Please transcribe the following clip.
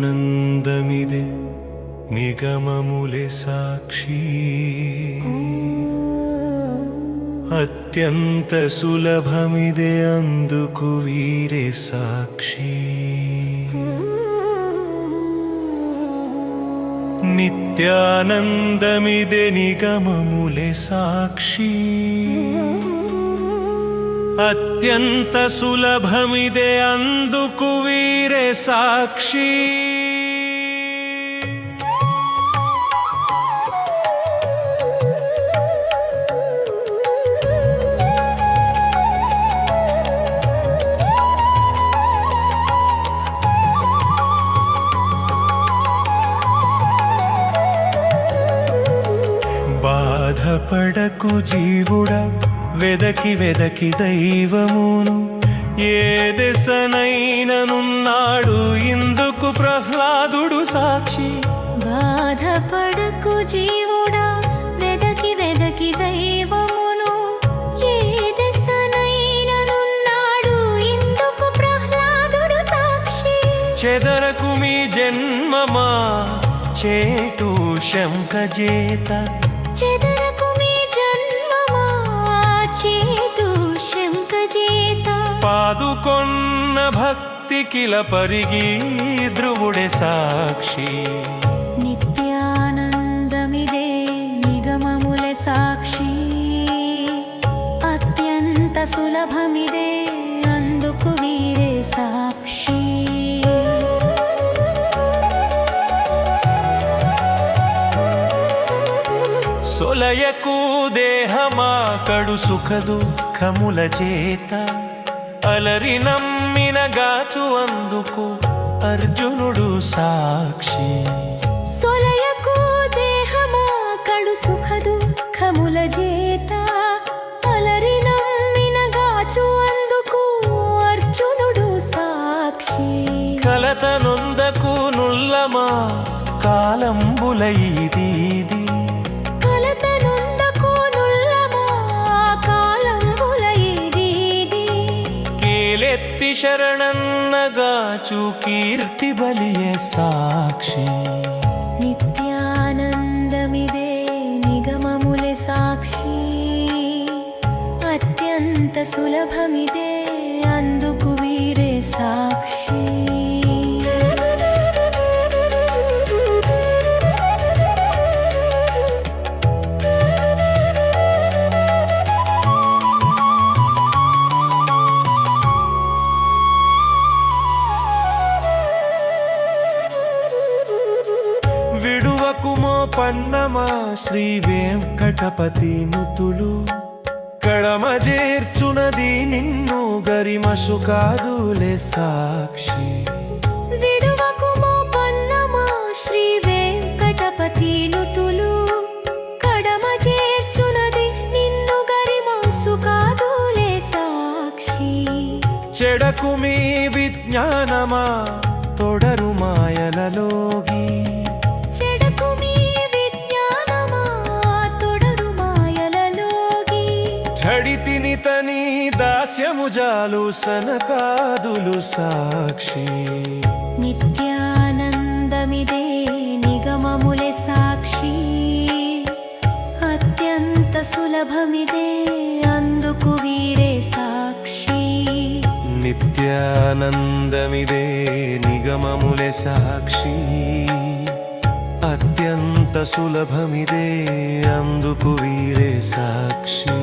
నిత్యానందమిదే నిగమములే సాక్షి అత్యంత సులభమిదే అందుకు వీరే సాక్షి నిత్యానందమిదే నిగమములే సాక్షి అత్యంత సులభమిదే అందుకు వీరే సాక్షి బాధపడకు జీవుడా వెదకి వెదకి దైవమును ఏ దశనైననున్నాడు ఇందుకు ప్రహ్లాదుడు సాక్షి బాధపడకు జీవుడా వెదకి వెదకి దైవమును ఏ దశనైననున్నాడు ఇందుకు ప్రహ్లాదుడు సాక్షి చెదరకు మీ జన్మమా చేటు శంఖజేత చెదరకు మీ జన్మమా చేటు శంఖజేత పాదుకొన్న భక్తి కిల పరిగి ధ్రువుడే సాక్షి నిత్యానందమిదే నిగమములే సాక్షి అత్యంత సులభమిదే అందుకు వీరే సాక్షి సొలయకు దేహమా కడు సుఖ దుఃఖముల చేత అలరి నమ్మిన గాచు అందుకు అర్జునుడు సాక్షి సొలయకు దేహమా కడు సుఖ దుఃఖముల చేత అలరి నమ్మిన గాచు అందుకు అర్జునుడు సాక్షి కలత నొందకు నుల్లమా కాలంబుల ఇది కేలెత్తి శరణన్నగాచు కీర్తి బలియే సాక్షి నిత్యానందమిదే నిగమములే సాక్షి అత్యంత సులభమిదే అందుకు వీరే సాక్షి విడువకుమో పన్నమా శ్రీ వెంకటపతి నుతులు కడమజేర్చునది నిన్ను గరిమసు కాదులే సాక్షి విడువకుమో పన్నమా శ్రీ వెంకటపతి నుతులు కడమజేర్చునది నిన్ను గరిమసు కాదులే సాక్షి చెడకు మీ విజ్ఞానమా తొడరు మాయలలోగి చెడకు మీ విజ్ఞానమా తొడరు మాయలలోగి ఝడితిని తని దాస్యము జాలు సనకాదులు సాక్షి నిత్యానందమిదే నిగమములే సాక్షి అత్యంత సులభమిదే అందుకు వీరే సాక్షి నిత్యానందమిదే నిగమములే సాక్షి అత్యంత సులభమిదే అందుకు వీరే సాక్షి